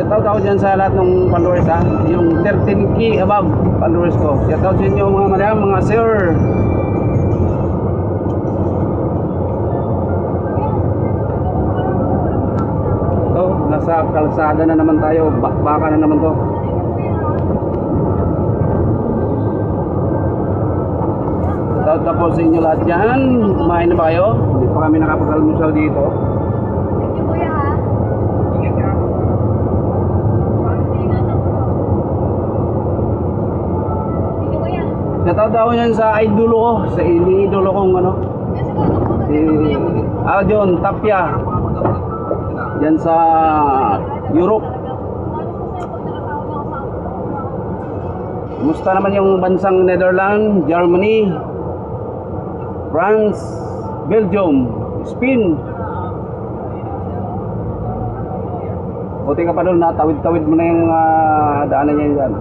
shoutout ako dyan sa lahat ng followers ha. Yung 13k above followers ko. Shoutout sa inyo mga madam, mga sir. Ito, nasa kalsada na naman tayo. Bakbakan na naman to. Shoutout na po sa inyo lahat dyan. Kumain na ba kayo? Hindi pa kami nakapag-almusal dito. Shoutout ako yan sa idolo ko, sa iniidolo kong ano, si Aljon Tapia, yan sa Europe. Kumusta naman yung bansang Netherlands, Germany, France, Belgium, Spain? Buti ka pa doon, natawid-tawid mo na yung daanan niya yan.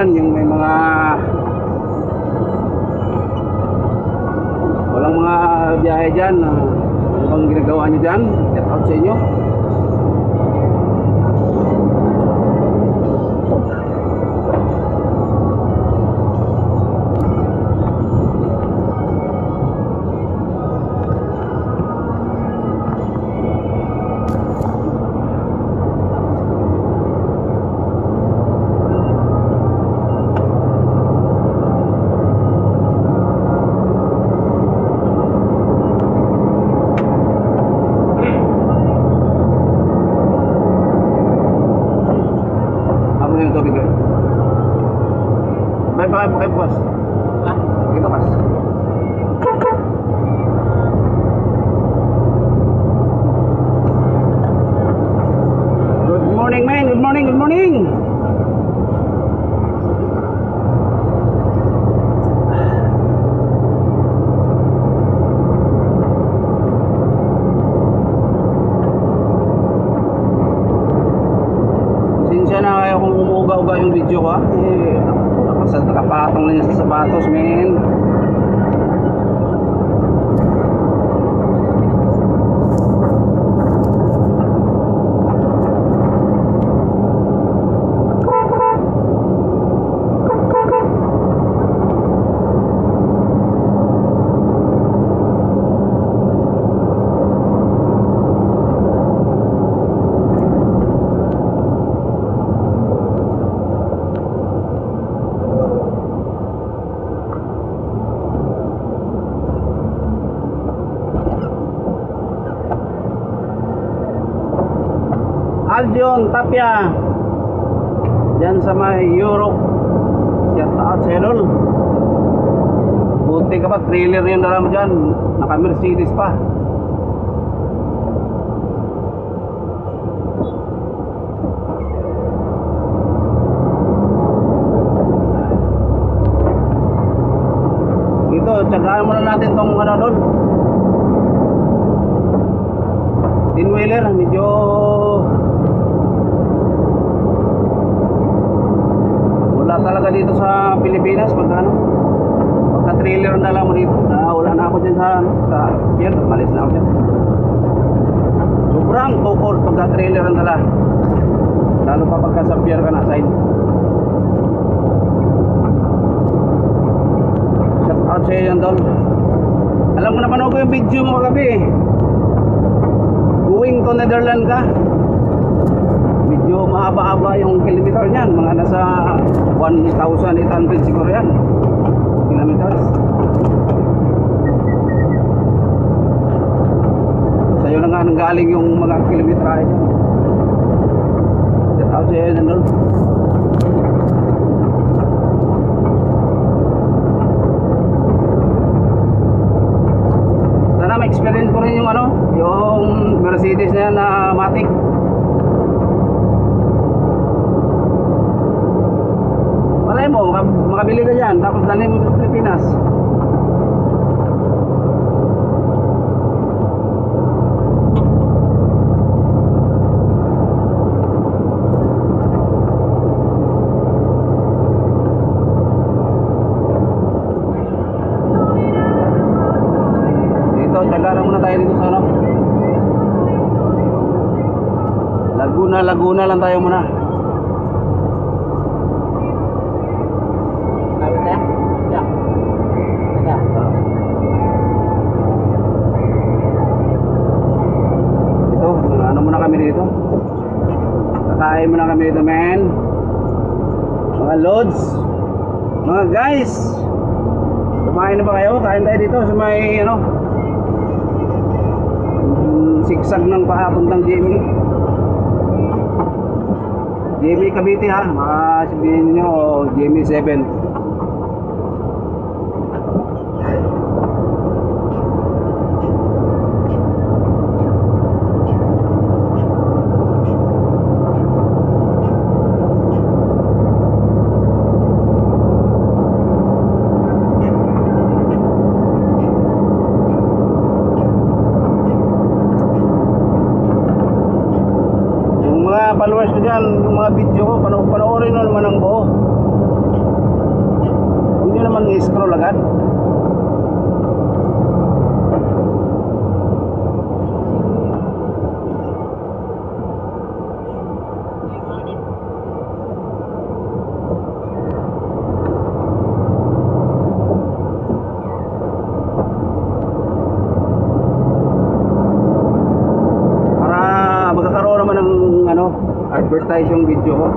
Yung may mga walang mga biyahe dyan, ano bang ginagawa nyo dyan? Shout out sa inyo. Pakai bos. Ah, gitu mas. Good morning, man. Good morning. Good morning. Sinsya na kayo kung umuuga-uga yung video ko. Nakapatong na niya sa sapatos, men. Aljon Tapia dyan sa may Europe. Shout out sa idol. Buti ka pa, trailer yung dala mo dyan, naka Mercedes pa. Dito, tsagaan muna natin tong ano doon, tin-wheeler. Medyo wala talaga dito sa Pilipinas pagka trailer ang dala mo dito. Wala na ako dyan sa pier, malis na ako dyan. Sobrang tukol pagka trailer ang dala, lalo pa pagka sa pier ka na side. Shout out sa iyo doon. Alam mo, napanood ko yung video mo kagabi, going to Netherlands ka. Medyo mahaba-haba yung kilometer niyan, mga nasa 1,800 siguro yan kilometers. Sa'yo na nga nanggaling yung mga kilometrahe niyan. Shout out sa iyo doon. Sana ma-experience ko rin yung yung Mercedes na yan na Matic. Malay mo, makabili ka dyan. yan, tapos dalhin mo sa Pilipinas. Dito, tsaga na muna tayo dito sa ano. Laguna lang tayo muna. Ito, ano muna kami dito? Kakain muna kami dito, men. Mga lods, mga guys, kumain na ba kayo? Kain tayo dito sa may ano, sigsag ng pahapuntang Jimmy. Jimmy Cavite ha, makasabihin nyo Jimmy 7. Followers ko dyan, yung mga video ko, panoorin nyo naman ang buo. Hindi naman i-scroll agad. Para magkakaroon naman ng ano, advertise yung video ko.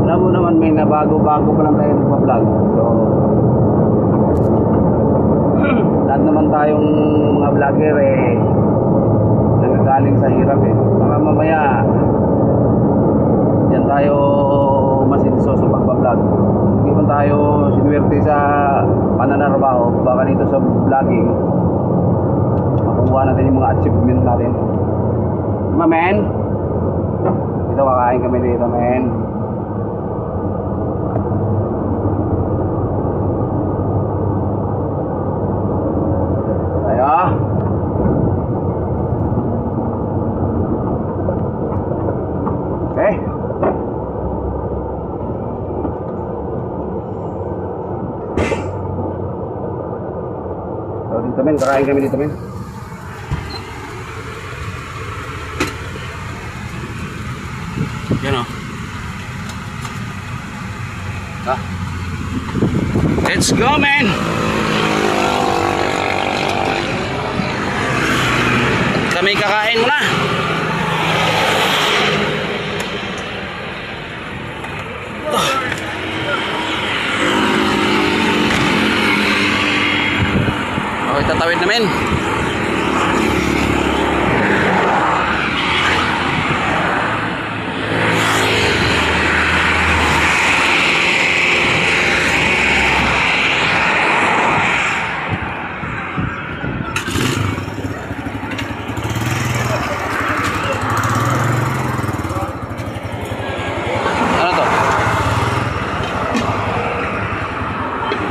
Alam mo naman may nabago-bago pa lang tayo nagpa-vlog. So lahat naman tayong mga vlogger nagagaling sa hirap Baka mamaya yan tayo masinso sa pagpa-vlog. Hindi man tayo sinuwerte sa pananarbaho. Baka dito sa vlogging makuha natin yung mga achievement natin. Men, dito kakain kami dito, men. Ayo. Okay. So dito, men, kakain kami dito, men. Yan o. Let's go, man! Kami kakain muna. Okay, tatawid namin.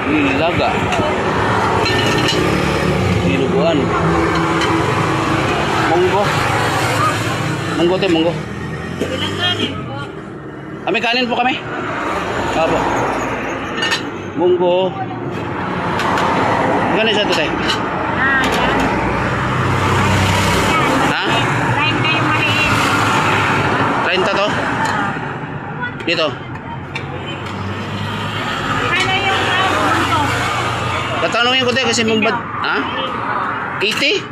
Ilaga dinuguan monggo monggo Ilang kanin po? kami kanin po kami opo monggo gano'n siya ito tayo Yan. ha? 30 yung maliit. 30 to dito Ano yung bunto? tatanungin ko tayo kasi mambad ha? 80?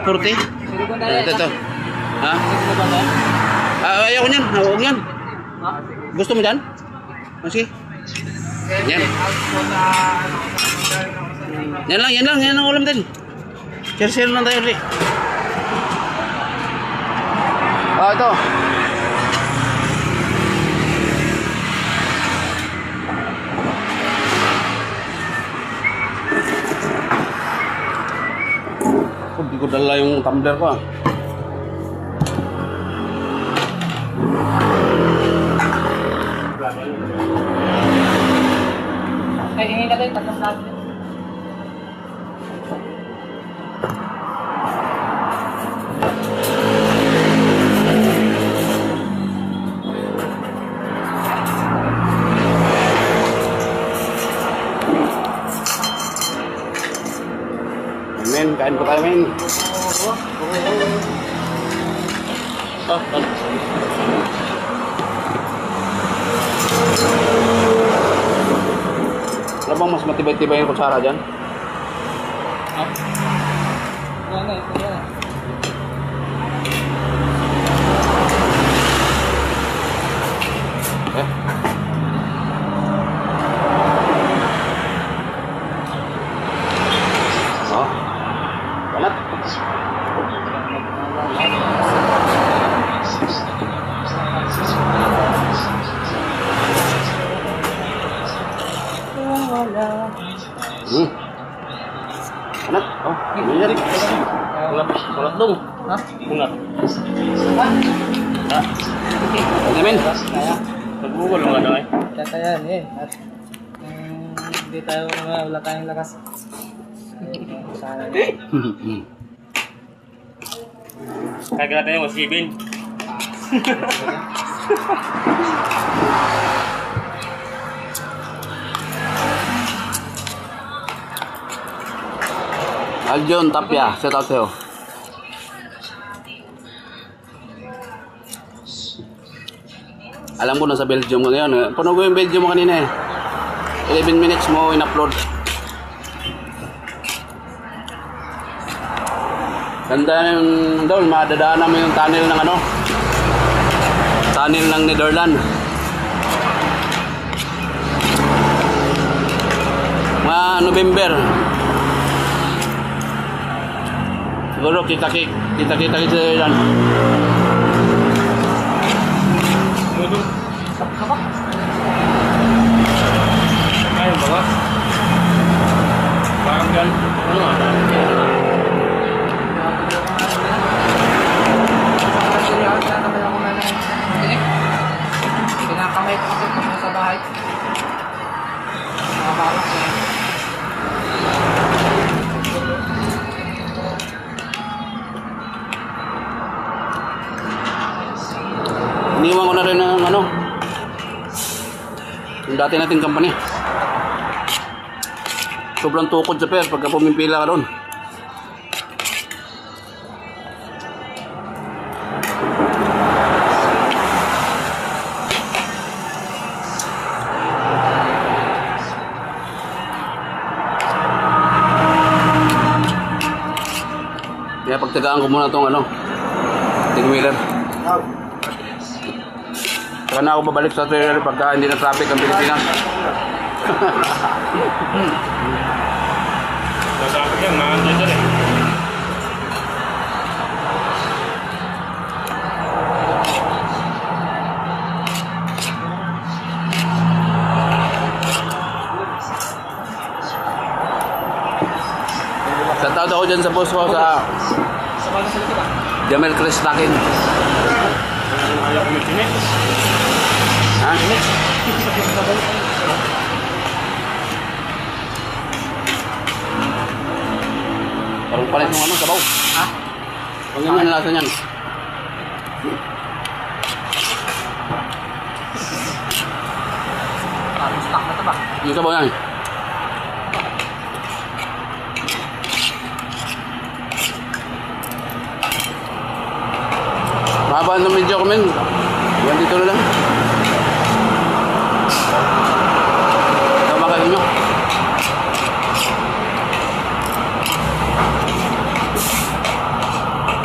40? Ito ha? Ayaw ko nyan huwag yan gusto mo dyan? Sige yan yan lang ang ulam din share lang tayo ulit ito hindi ko dala yung tumbler ko hingi ka din, tatlong plato. Men, kain po tayo, men. Ano bang mas matibay-tibay yung kutsara dyan? Yan eh, yan. Eh? Oh? Banat? Hmm. Banat? Oh, ano yan? Ulat dong. Ha? Bunga. Ano, men? Kaya. Nagbukol mga na Kaya yan eh. At hindi tayo, wala tayong lakas. Sana yun. Kaya natin yung masibin. Aljon Tapia, shout out sa'yo. Alam ko nasa Belgium ka ngayon. Puno ko yung Belgium mo kanina eh. 11 minutes mo in-upload. Ganda yung doon, madadaanan mo yung tunnel ng ano. Tunnel ng Netherlands. Mga November. Siguro kita yan. Ayun ba? Parang gan. Ano nga? Kinakamay ko kasi kung nasa bahay. Nakabalak ko yan. Iniwan ko na rin ng ano. Yung dati nating company. Sobrang tukod sa per pagka pumimpila ka doon. Kaya pagtagaan ko muna itong ano, tingwheeler. Saka na ako babalik sa trailer pagka hindi na traffic ang Pilipinas. Nasapit yan, maantay dyan eh. Shoutout ako dyan sa boss ko sa Jamel Chris Takin. Ayaw ko may tinik. Ha? Parang palit ng ano, sabaw. Ha? Pag ganyan lasa niyan. Parang stock na ito ba? Yung sabaw yan.